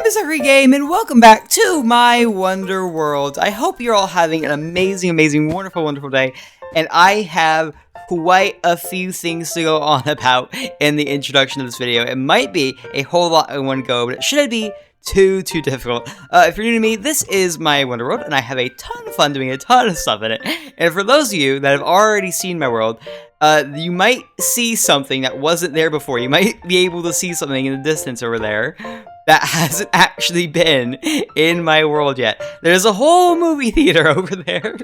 is Game, and welcome back to my Wonder World. I hope you're all having an amazing, wonderful day, and I have quite a few things to go on about in the introduction of this video. It might be a whole lot in one go, but it shouldn't be too difficult. If you're new to me, this is my Wonder World, and I have a ton of fun doing a ton of stuff in it. And for those of you that have already seen my world, you might see something that wasn't there before. You might be able to see something in the distance over there that hasn't actually been in my world yet. There's a whole movie theater over there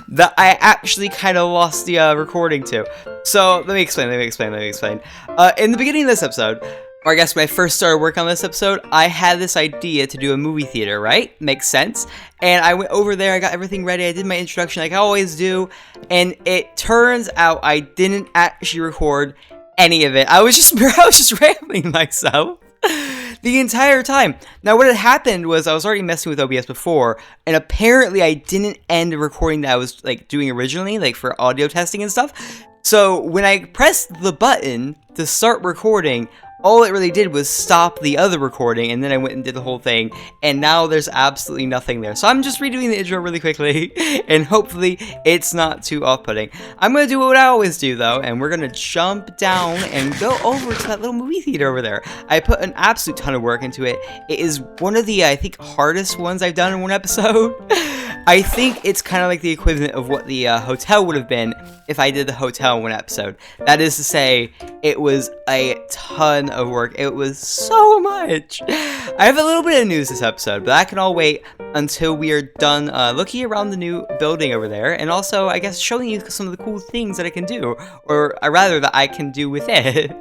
that I actually kind of lost the recording to. So let me explain. In the beginning of this episode, or I guess when I first started working on this episode, I had this idea to do a movie theater, right? Makes sense. And I went over there, I got everything ready, I did my introduction like I always do, and it turns out I didn't actually record any of it. I was just rambling myself the entire time. Now what had happened was I was already messing with OBS before, and apparently I didn't end the recording that I was like doing originally, like for audio testing and stuff. So when I pressed the button to start recording, all it really did was stop the other recording, and then I went and did the whole thing, and now there's absolutely nothing there. So I'm just redoing the intro really quickly, and hopefully it's not too off-putting. I'm going to do what I always do, though, and we're going to jump down and go over to that little movie theater over there. I put an absolute ton of work into it. It is one of the, I think, hardest ones I've done in one episode. I think it's kind of like the equivalent of what the hotel would have been if I did the hotel in one episode. That is to say, it was a ton of work. It was so much. I have a little bit of news this episode, but that can all wait until we are done looking around the new building over there, and also, I guess, showing you some of the cool things that I can do, or rather, that I can do with it.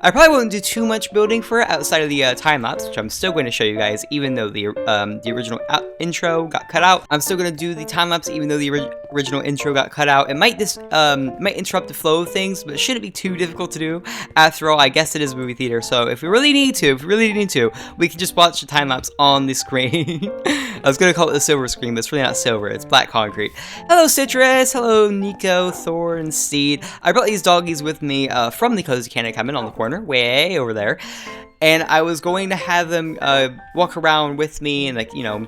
I probably won't do too much building for it outside of the time-lapse, which I'm still going to show you guys, even though the original intro got cut out. I'm still going to do the time-lapse, even though the original intro got cut out. It might might interrupt the flow of things, but it shouldn't be too difficult to do. After all, I guess it is a movie theater, so if we really need to, we can just watch the time-lapse on the screen. I was going to call it the silver screen, but it's really not silver, it's black concrete. Hello Citrus, hello Nico, Thor, and Steed. I brought these doggies with me from the Cozy Candy Cabin on the corner, way over there. And I was going to have them walk around with me and, like, you know,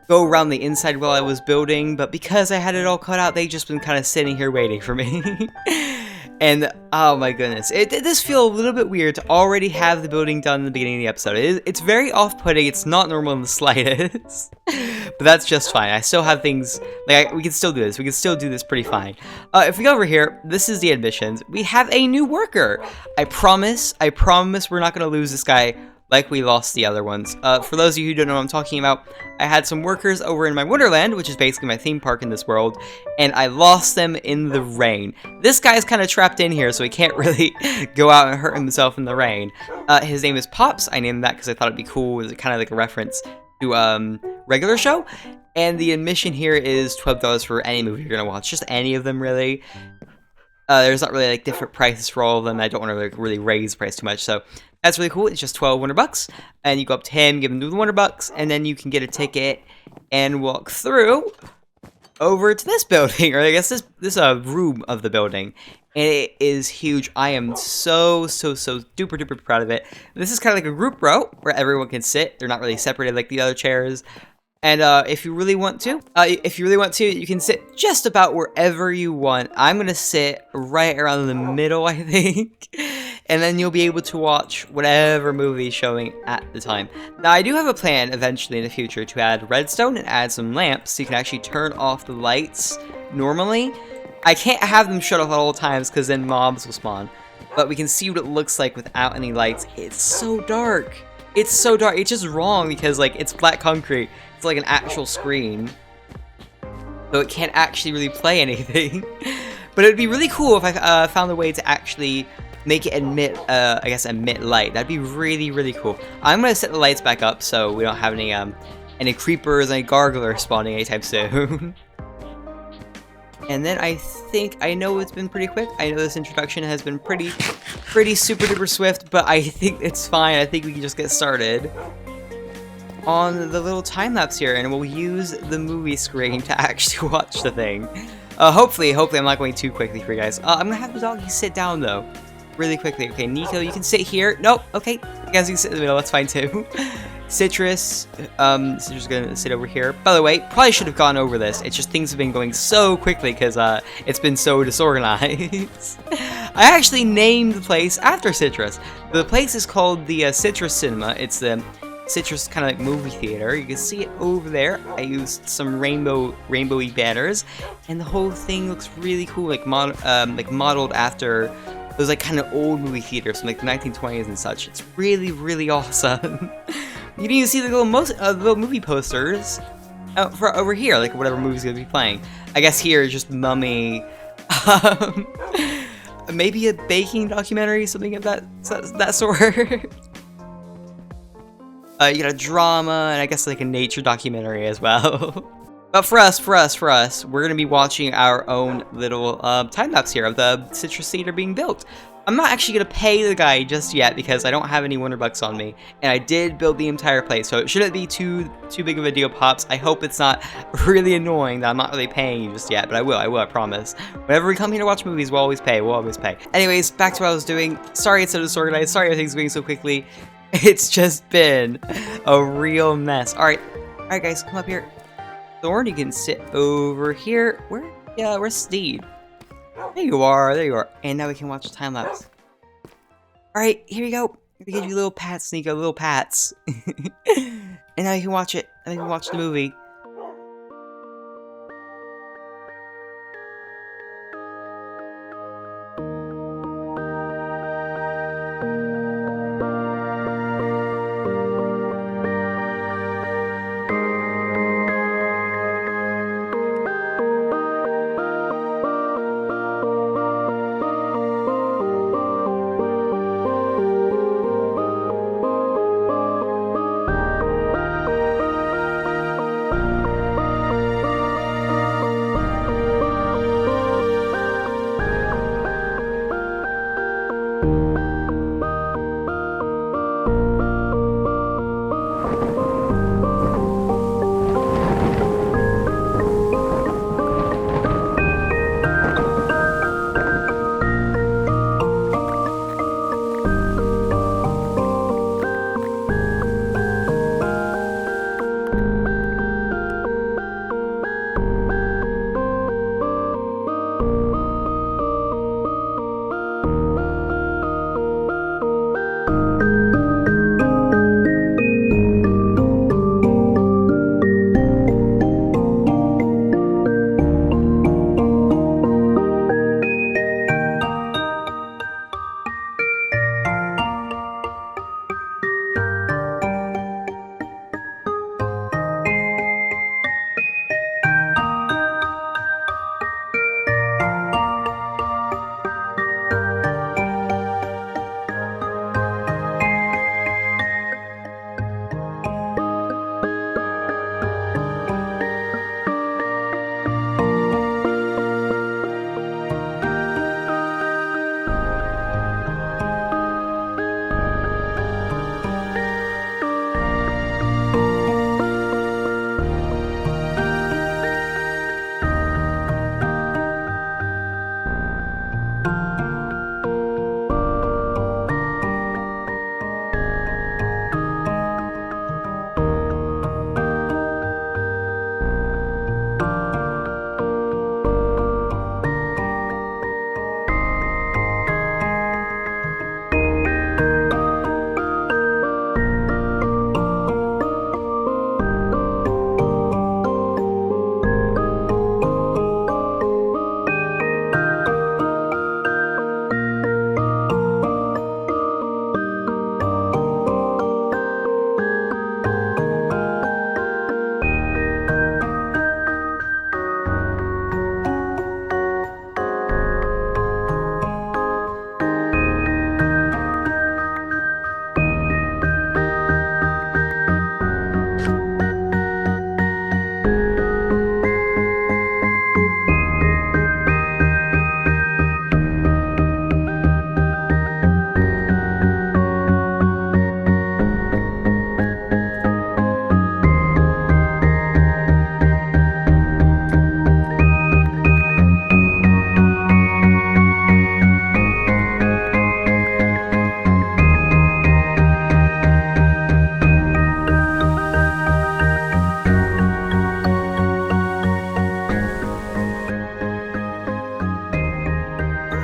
go around the inside while I was building, but because I had it all cut out, they just been kind of sitting here waiting for me. And, oh my goodness, it does feel a little bit weird to already have the building done in the beginning of the episode. It's very off-putting, it's not normal in the slightest. But that's just fine. I still have things, like, we can still do this. We can still do this pretty fine. If we go over here, this is the admissions. We have a new worker. I promise we're not going to lose this guy like we lost the other ones. For those of you who don't know what I'm talking about, I had some workers over in my Wonderland, which is basically my theme park in this world, and I lost them in the rain. This guy's kind of trapped in here, so he can't really go out and hurt himself in the rain. His name is Pops. I named that because I thought it'd be cool. It's kind of like a reference to regular show. And the admission here is $12 for any movie you're gonna watch, just any of them really. There's not really like different prices for all of them. I don't want to like really raise the price too much, so that's really cool. It's just 12 Wonder Bucks, and you go up to him, give him the Wonder Bucks, and then you can get a ticket and walk through over to this building, or I guess this room of the building, and it is huge. I am so duper proud of it. This is kind of like a group row where everyone can sit. They're not really separated like the other chairs. And if you really want to, you can sit just about wherever you want. I'm gonna sit right around the middle, I think, and then you'll be able to watch whatever movie is showing at the time. Now, I do have a plan eventually in the future to add redstone and add some lamps so you can actually turn off the lights normally. I can't have them shut off at all times because then mobs will spawn, but we can see what it looks like without any lights. It's so dark. It's so dark. It's just wrong because, like, it's black concrete. It's like an actual screen, so it can't actually really play anything. But it would be really cool if I found a way to actually make it emit light. That'd be really cool. I'm gonna set the lights back up so we don't have any creepers, any garglers spawning anytime soon. And then I think, I know it's been pretty quick. I know this introduction has been pretty super duper swift, but I think it's fine. I think we can just get started on the little time-lapse here, and we'll use the movie screen to actually watch the thing. Hopefully I'm not going too quickly for you guys. I'm gonna have the doggy sit down, though, really quickly. Okay, Nico, you can sit here. Nope, okay, you guys can sit in the middle, that's fine, too. Citrus. Citrus is gonna sit over here. By the way, probably should have gone over this. It's just things have been going so quickly because it's been so disorganized. I actually named the place after Citrus. The place is called the Citrus Cinema. It's the Citrus kind of like movie theater. You can see it over there. I used some rainbowy banners, and the whole thing looks really cool, like modeled after those like kind of old movie theaters from like the 1920s and such. It's really, really awesome. You can even see the little movie posters for over here, like whatever movie's gonna be playing. I guess here is just Mummy. Maybe a baking documentary, something of that sort. You got a drama, and I guess like a nature documentary as well. But for us, we're gonna be watching our own little time lapse here of the Citrus Theater being built. I'm not actually gonna pay the guy just yet because I don't have any Wonderbucks on me, and I did build the entire place, so it shouldn't be too big of a deal, Pops. I hope it's not really annoying that I'm not really paying you just yet, but I will, I promise. Whenever we come here to watch movies, we'll always pay. Anyways, back to what I was doing. Sorry it's so disorganized. Sorry everything's going so quickly. It's just been a real mess. Alright guys, come up here. Thorn, you can sit over here. Where's Steed? There you are. And now we can watch the time lapse. Alright, here we go. I'm gonna give you little pats, Sneeko, little pats. And now you can watch it. Now you can watch the movie.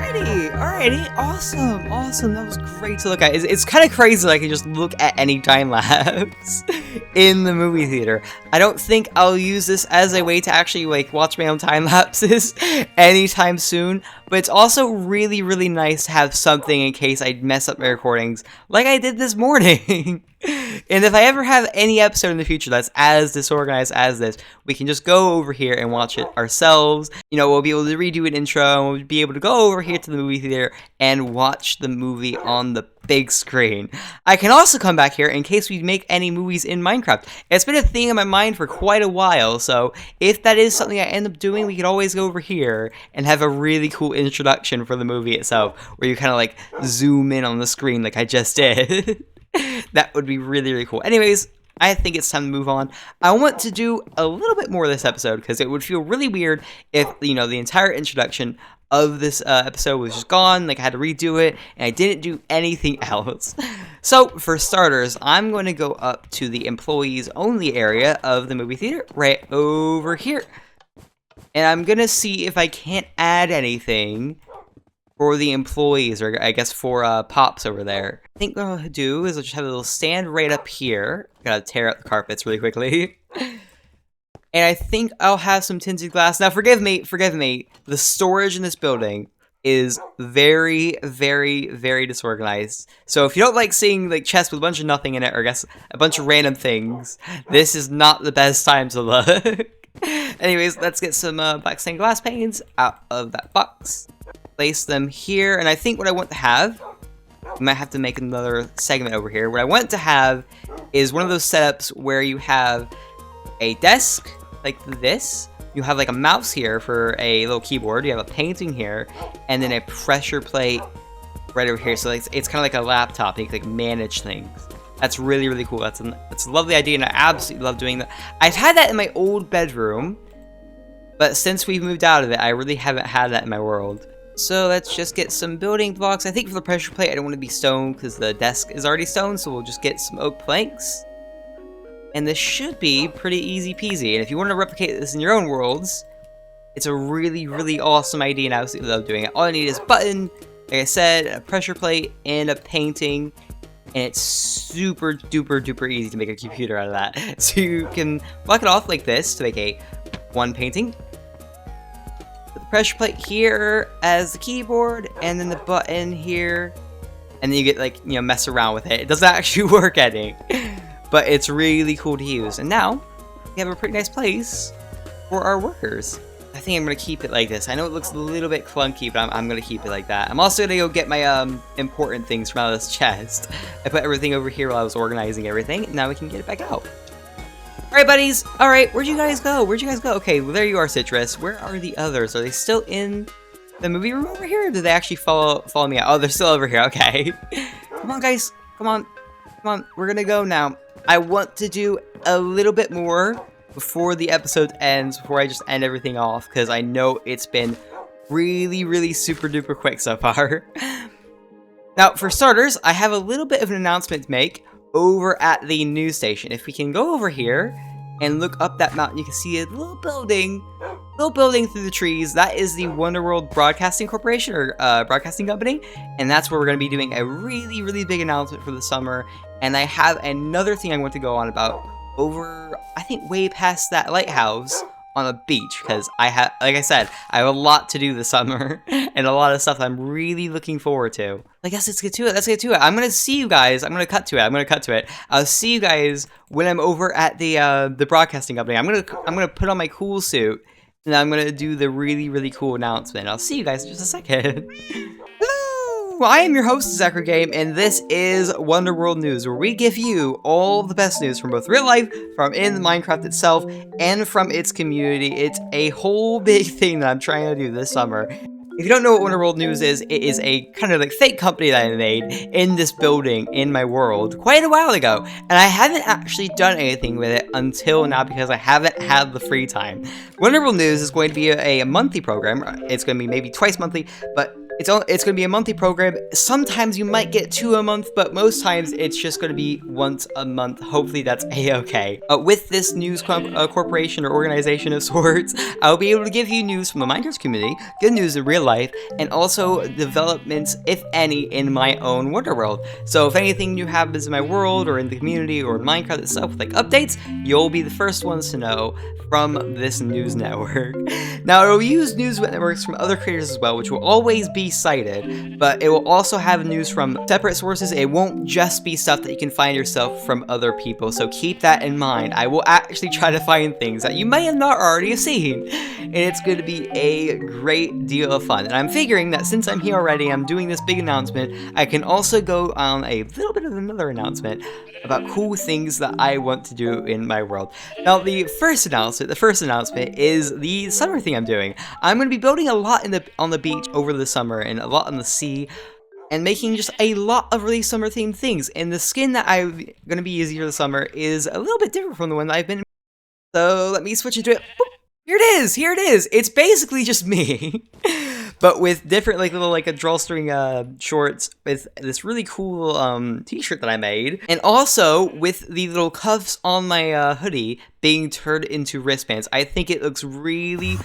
Alrighty, awesome. That was great to look at. It's kind of crazy that I can just look at any time lapse in the movie theater. I don't think I'll use this as a way to actually like watch my own time lapses anytime soon, but it's also really, really nice to have something in case I mess up my recordings like I did this morning. And if I ever have any episode in the future that's as disorganized as this, we can just go over here and watch it ourselves. You know, we'll be able to redo an intro, and we'll be able to go over here to the movie theater and watch the movie on the big screen. I can also come back here in case we make any movies in Minecraft. It's been a thing in my mind for quite a while, so if that is something I end up doing, we could always go over here and have a really cool introduction for the movie itself, where you kind of like zoom in on the screen like I just did. That would be really, really cool. Anyways, I think it's time to move on. I want to do a little bit more of this episode because it would feel really weird if, you know, the entire introduction of this episode was just gone, like I had to redo it, and I didn't do anything else. So, for starters, I'm going to go up to the employees only area of the movie theater, right over here. And I'm going to see if I can't add anything for the employees, or I guess for Pops over there. I think what I'll do is I'll just have a little stand right up here. Gotta tear out the carpets really quickly. And I think I'll have some tinted glass. Now, forgive me, the storage in this building is very, very, very disorganized. So if you don't like seeing like chests with a bunch of nothing in it, or I guess a bunch of random things, this is not the best time to look. Anyways, let's get some black stained glass panes out of that box. Place them here, and I think what I want to have, I might have to make another segment over here. What I want to have is one of those setups where you have a desk like this, you have like a mouse here for a little keyboard, you have a painting here, and then a pressure plate right over here. So it's kind of like a laptop, you can like manage things. That's really, really cool. That's a lovely idea, and I absolutely love doing that. I've had that in my old bedroom, but since we've moved out of it, I really haven't had that in my world. So let's just get some building blocks. I think for the pressure plate, I don't want to be stone because the desk is already stone, so we'll just get some oak planks. And this should be pretty easy peasy. And if you want to replicate this in your own worlds, it's a really, really awesome idea, and I absolutely love doing it. All I need is a button, like I said, a pressure plate, and a painting. And it's super duper duper easy to make a computer out of that. So you can block it off like this to make one painting. Pressure plate here as the keyboard, and then the button here, and then you get like, you know, mess around with it. It doesn't actually work any, but it's really cool to use. And now we have a pretty nice place for our workers. I think I'm gonna keep it like this. I know it looks a little bit clunky, but I'm gonna keep it like that. I'm also gonna go get my important things from out of this chest. I put everything over here while I was organizing everything. Now we can get it back out. Alright, buddies. Alright, where'd you guys go? Okay, well, there you are, Citrus. Where are the others? Are they still in the movie room over here? Or did they actually follow me out? Oh, they're still over here. Okay. Come on, guys. Come on. We're gonna go now. I want to do a little bit more before the episode ends, before I just end everything off, because I know it's been really, really super duper quick so far. Now, for starters, I have a little bit of an announcement to make over at the news station. If we can go over here and look up that mountain, you can see a little building through the trees. That is the Wonderworld Broadcasting Corporation, or broadcasting company, and that's where we're going to be doing a really, really big announcement for the summer. And I have another thing I want to go on about over, I think, way past that lighthouse on a beach, because like I said, I have a lot to do this summer and a lot of stuff I'm really looking forward to. I guess let's get to it. I'm gonna see you guys. I'm gonna cut to it. I'll see you guys when I'm over at the broadcasting company. I'm gonna put on my cool suit, and I'm gonna do the really, really cool announcement. I'll see you guys in just a second. Hello, I am your host, Zachary Game, and this is Wonderworld News, where we give you all the best news from both real life, from in Minecraft itself, and from its community. It's a whole big thing that I'm trying to do this summer. If you don't know what Wonderworld News is, it is a kind of like fake company that I made in this building in my world quite a while ago, and I haven't actually done anything with it until now because I haven't had the free time. Wonderworld News is going to be a monthly program. It's going to be maybe twice monthly, but It's going to be a monthly program. Sometimes you might get 2 a month, but most times it's just going to be once a month. Hopefully that's a-okay. With this news corporation or organization of sorts, I'll be able to give you news from the Minecraft community, good news in real life, and also developments, if any, in my own Wonder World. So if anything new happens in my world or in the community or in Minecraft itself, like updates, you'll be the first ones to know from this news network. Now, it will use news networks from other creators as well, which will always be cited, but it will also have news from separate sources. It won't just be stuff that you can find yourself from other people, so keep that in mind. I will actually try to find things that you may have not already seen, and it's going to be a great deal of fun. And I'm figuring that since I'm here already, I'm doing this big announcement, I can also go on a little bit of another announcement about cool things that I want to do in my world. Now, the first announcement is the summer thing I'm doing. I'm going to be building a lot on the beach over the summer and a lot on the sea, and making just a lot of really summer themed things. And the skin that I'm going to be using for the summer is a little bit different from the one that I've been. So let me switch into it. Boop. Here it is. It's basically just me. But with different little a drawstring shorts with this really cool t-shirt that I made, and also with the little cuffs on my hoodie being turned into wristbands. I think it looks really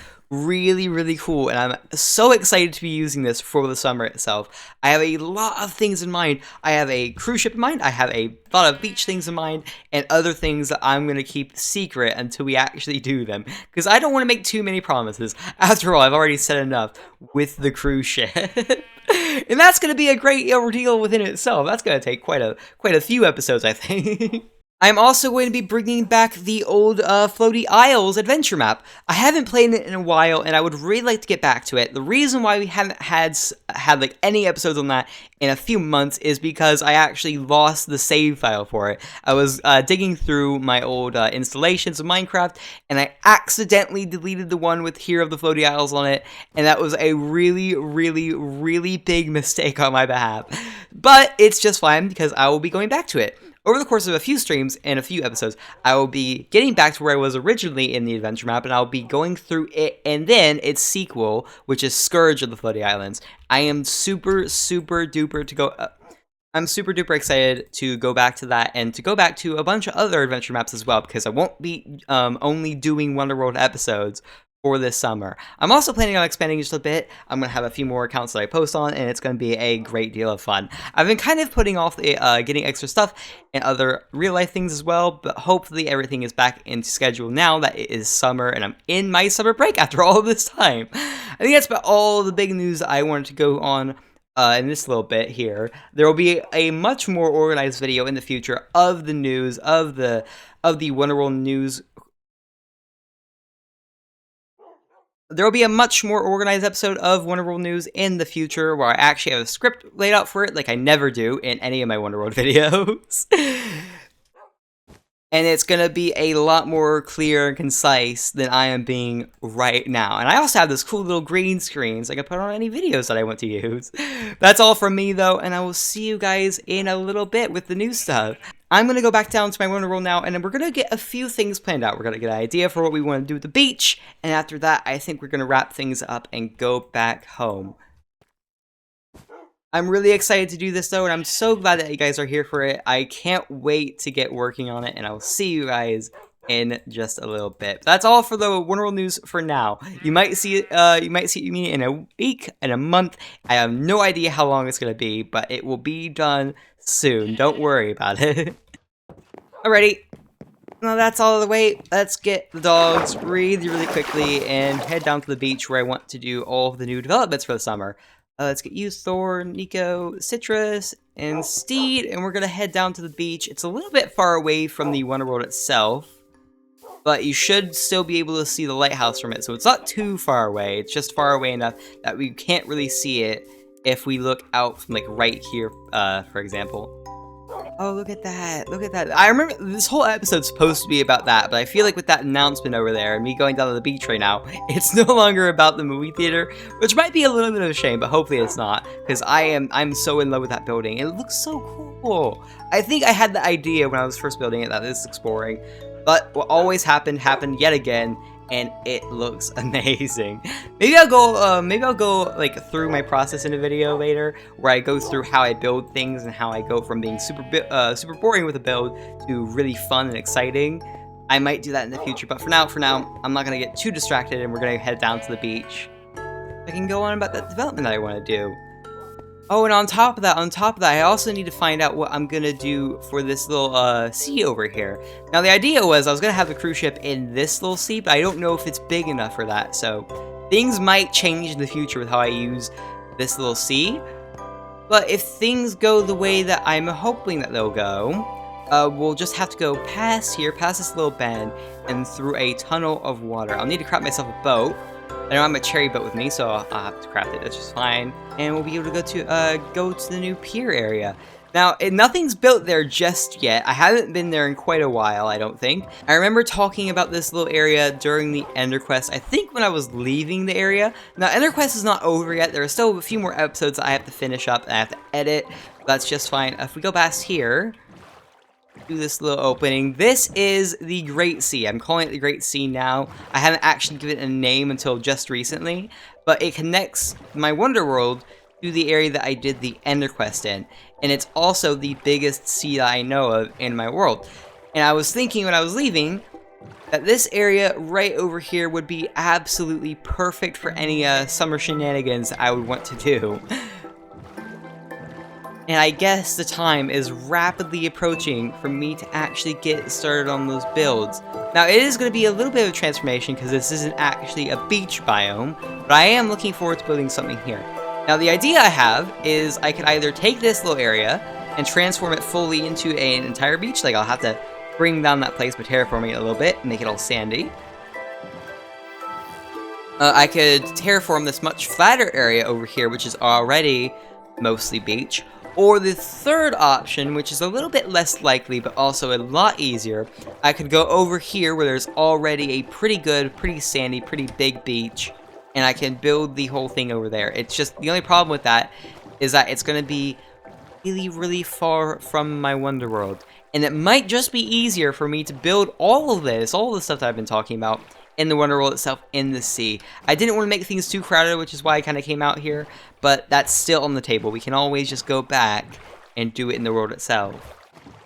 cool, and I'm so excited to be using this for the summer itself. I have a lot of things in mind. I have a cruise ship in mind, I have a lot of beach things in mind, and other things that I'm going to keep secret until we actually do them, because I don't want to make too many promises. After all, I've already said enough with the cruise ship. And that's going to be a great ordeal within itself. That's going to take quite a few episodes, I think. I'm also going to be bringing back the old Floaty Isles adventure map. I haven't played it in a while, and I would really like to get back to it. The reason why we haven't had any episodes on that in a few months is because I actually lost the save file for it. I was digging through my old installations of Minecraft, and I accidentally deleted the one with Hero of the Floaty Isles on it, and that was a really big mistake on my behalf. But it's just fine, because I will be going back to it. Over the course of a few streams and a few episodes, I will be getting back to where I was originally in the adventure map, and I'll be going through it and then its sequel, which is Scourge of the Floaty Islands. I am super duper excited to go back to that, and to go back to a bunch of other adventure maps as well, because I won't be only doing Wonder World episodes for this summer. I'm also planning on expanding just a bit. I'm going to have a few more accounts that I post on, and it's going to be a great deal of fun. I've been kind of putting off getting extra stuff and other real-life things as well, but hopefully everything is back into schedule now that it is summer, and I'm in my summer break after all this time. I think that's about all the big news I wanted to go on in this little bit here. There will be a much more organized video in the future of the news, of the Wonder World news. There will be a much more organized episode of Wonder World News in the future, where I actually have a script laid out for it, like I never do in any of my Wonder World videos. And it's going to be a lot more clear and concise than I am being right now. And I also have this cool little green screen, so I can put on any videos that I want to use. That's all from me, though, and I will see you guys in a little bit with the new stuff. I'm going to go back down to my Wonder World now, and then we're going to get a few things planned out. We're going to get an idea for what we want to do at the beach, and after that, I think we're going to wrap things up and go back home. I'm really excited to do this, though, and I'm so glad that you guys are here for it. I can't wait to get working on it, and I will see you guys in just a little bit. That's all for the Wonder World news for now. You might see it. You might see me in a week, in a month. I have no idea how long it's gonna be, but it will be done soon. Don't worry about it. Alrighty. Now that's all of the way. Let's get the dogs really quickly and head down to the beach where I want to do all of the new developments for the summer. Let's get you, Thor, Nico, Citrus, and Steed, and we're gonna head down to the beach. It's a little bit far away from the Wonder World itself, but you should still be able to see the lighthouse from it, so it's not too far away. It's just far away enough that we can't really see it if we look out from, like, right here, for example. Oh, look at that. Look at that. I remember this whole episode's supposed to be about that, but I feel like with that announcement over there and me going down to the beach right now, it's no longer about the movie theater, which might be a little bit of a shame, but hopefully it's not, because I'm so in love with that building. It looks so cool. I think I had the idea when I was first building it that this looks boring, but what always happened yet again, and it looks amazing. Maybe I'll go like through my process in a video later, where I go through how I build things and how I go from being super boring with a build to really fun and exciting. I might do that in the future, but for now, I'm not gonna get too distracted, and we're gonna head down to the beach. I can go on about that development that I want to do. Oh, and on top of that, I also need to find out what I'm gonna do for this little sea over here. Now, the idea was I was gonna have the cruise ship in this little sea, but I don't know if it's big enough for that. So things might change in the future with how I use this little sea. But if things go the way that I'm hoping that they'll go, we'll just have to go past here, past this little bend, and through a tunnel of water. I'll need to craft myself a boat. I don't have my cherry boat with me, so I'll have to craft it. That's just fine. And we'll be able to go to the new pier area. Now, nothing's built there just yet. I haven't been there in quite a while, I don't think. I remember talking about this little area during the Ender Quest, I think when I was leaving the area. Now, Ender Quest is not over yet. There are still a few more episodes that I have to finish up and I have to edit. That's just fine. If we go past here, do this little opening. This is the Great Sea. I'm calling it the Great Sea now. I haven't actually given it a name until just recently, but it connects my Wonder World to the area that I did the Ender Quest in, and it's also the biggest sea that I know of in my world. And I was thinking when I was leaving that this area right over here would be absolutely perfect for any summer shenanigans I would want to do. And I guess the time is rapidly approaching for me to actually get started on those builds. Now, it is going to be a little bit of a transformation because this isn't actually a beach biome, but I am looking forward to building something here. Now, the idea I have is I could either take this little area and transform it fully into an entire beach. Like, I'll have to bring down that place by terraforming it a little bit and make it all sandy. I could terraform this much flatter area over here, which is already mostly beach. Or the third option, which is a little bit less likely, but also a lot easier, I could go over here where there's already a pretty good, pretty sandy, pretty big beach, and I can build the whole thing over there. It's just, the only problem with that is that it's going to be really, really far from my Wonder World. And it might just be easier for me to build all of this, all the stuff that I've been talking about, in the Wonder World itself in the sea. I didn't want to make things too crowded, which is why I kind of came out here, but that's still on the table. We can always just go back and do it in the world itself.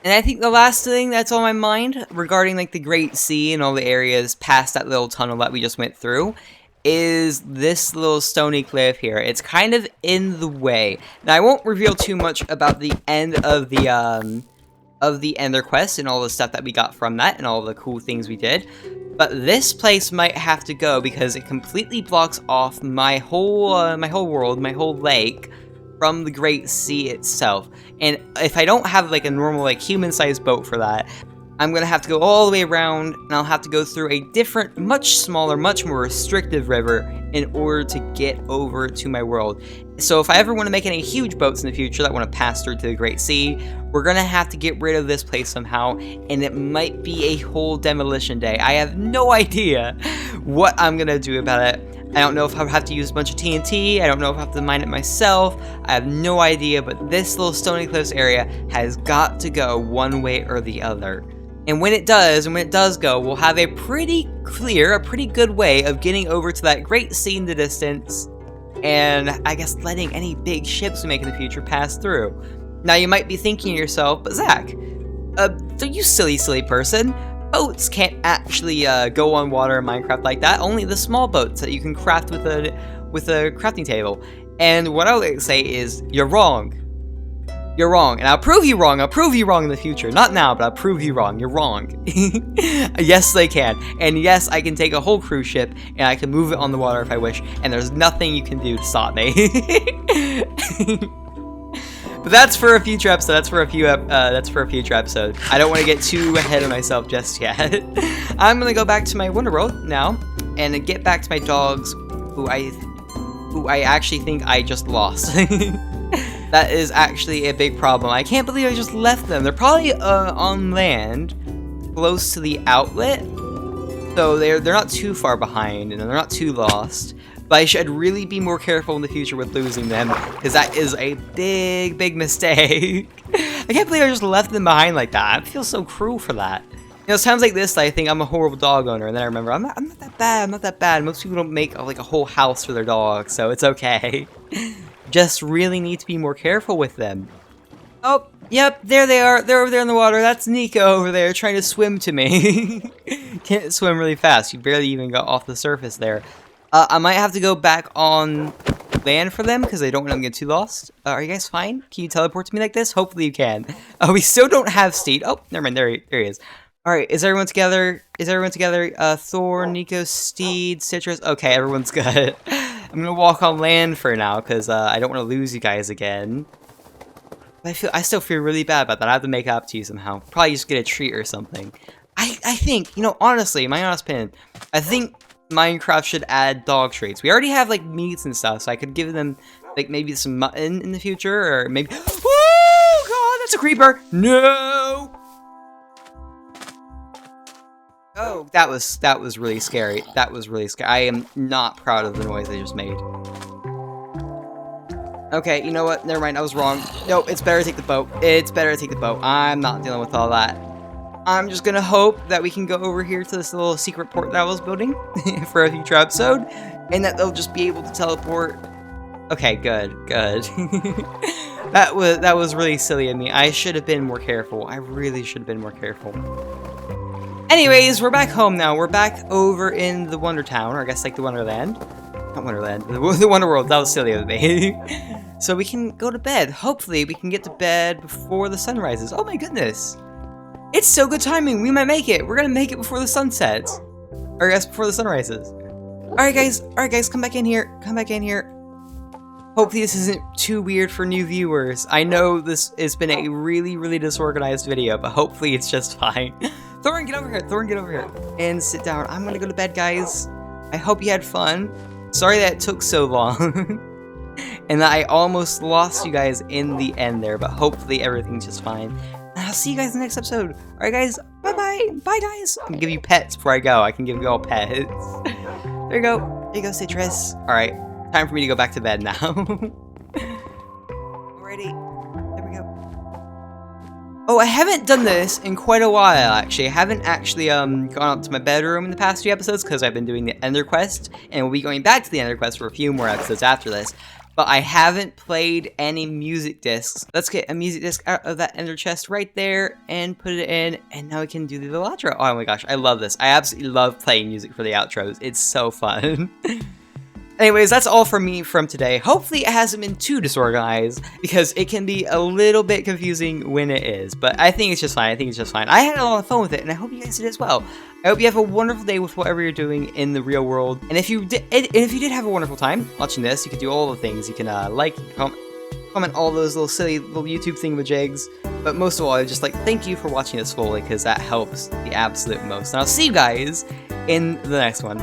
And I think the last thing that's on my mind regarding like the Great Sea and all the areas past that little tunnel that we just went through is this little stony cliff here. It's kind of in the way. Now, I won't reveal too much about the end of the Ender Quest and all the stuff that we got from that and all the cool things we did. But this place might have to go because it completely blocks off my whole world, my whole lake, from the Great Sea itself. And if I don't have like a normal like human-sized boat for that, I'm gonna have to go all the way around, and I'll have to go through a different, much smaller, much more restrictive river in order to get over to my world. So if I ever want to make any huge boats in the future that want to pass through to the Great Sea, we're gonna have to get rid of this place somehow, and it might be a whole demolition day. I have no idea what I'm gonna do about it. I don't know if I'll have to use a bunch of TNT, I don't know if I have to mine it myself, I have no idea, but this little Stony Cliffs area has got to go one way or the other. And when it does go, we'll have a pretty good way of getting over to that Great Sea in the distance, and I guess letting any big ships we make in the future pass through. Now you might be thinking to yourself, but Zach, you silly person, boats can't actually go on water in Minecraft like that, only the small boats that you can craft with a crafting table. And what I would say is, you're wrong. You're wrong, and I'll prove you wrong. I'll prove you wrong in the future. Not now, but I'll prove you wrong. You're wrong. Yes, they can. And yes, I can take a whole cruise ship, and I can move it on the water if I wish, and there's nothing you can do to stop me. But that's for a future episode. That's for a future episode. I don't want to get too ahead of myself just yet. I'm gonna go back to my Wonder World now, and get back to my dogs, who I actually think I just lost. That is actually a big problem. I can't believe I just left them. They're probably on land, close to the outlet, so they're not too far behind, and they're not too lost. But I should really be more careful in the future with losing them, because that is a big mistake. I can't believe I just left them behind like that. I feel so cruel for that. You know, times like this, I think I'm a horrible dog owner, and then I remember I'm not that bad. I'm not that bad. Most people don't make like a whole house for their dog, so it's okay. Just really need to be more careful with them. Oh, yep, there they are. They're over there in the water. That's Nico over there trying to swim to me. Can't swim really fast. You barely even got off the surface there. I might have to go back on land for them because I don't want them to get too lost. Are you guys fine? Can you teleport to me like this? Hopefully you can. We still don't have Steed. Oh, never mind. There he is. All right, is everyone together? Is everyone together? Thor, Nico, Steed, Citrus. Okay, everyone's good. I'm gonna walk on land for now because I don't want to lose you guys again. But I still feel really bad about that. I have to make up to you somehow. Probably just get a treat or something. I think, you know, honestly, my honest opinion, I think Minecraft should add dog traits. We already have like meats and stuff, so I could give them like maybe some mutton in the future, or maybe. Oh God, that's a creeper! No. Oh, that was really scary. That was really scary. I am not proud of the noise I just made. Okay, you know what? Never mind, I was wrong. No, it's better to take the boat. It's better to take the boat. I'm not dealing with all that. I'm just gonna hope that we can go over here to this little secret port that I was building for a future episode, and that they'll just be able to teleport. Okay, good. That was really silly of me. I should have been more careful. I really should have been more careful. Anyways, we're back home now. We're back over in the Wonder Town, or I guess like the Wonderland. Not Wonderland, the Wonder World. That was silly of me. So we can go to bed. Hopefully, we can get to bed before the sun rises. Oh my goodness. It's so good timing. We might make it. We're gonna make it before the sun sets. Or I guess before the sun rises. Alright guys, come back in here. Come back in here. Hopefully this isn't too weird for new viewers. I know this has been a really, really disorganized video, but hopefully it's just fine. Thorin, get over here. Thorin, get over here. And sit down. I'm gonna go to bed, guys. I hope you had fun. Sorry that it took so long. And that I almost lost you guys in the end there, but hopefully everything's just fine. And I'll see you guys in the next episode. Alright guys, bye-bye. Bye guys. I can give you pets before I go. I can give you all pets. There you go. There you go, Citrus. Alright, time for me to go back to bed now. Alrighty. There we go. Oh, I haven't done this in quite a while, actually. I haven't actually gone up to my bedroom in the past few episodes because I've been doing the Ender Quest, and we'll be going back to the Ender Quest for a few more episodes after this. But I haven't played any music discs. Let's get a music disc out of that ender chest right there and put it in, and now we can do the little outro. Oh my gosh, I love this. I absolutely love playing music for the outros. It's so fun. Anyways, that's all from me from today. Hopefully it hasn't been too disorganized, because it can be a little bit confusing when it is. But I think it's just fine. I had a lot of fun with it, and I hope you guys did as well. I hope you have a wonderful day with whatever you're doing in the real world. And if you did have a wonderful time watching this, you can do all the things. You can like, comment all those little silly little YouTube thingamajigs. But most of all, I just like thank you for watching this fully, because that helps the absolute most. And I'll see you guys in the next one.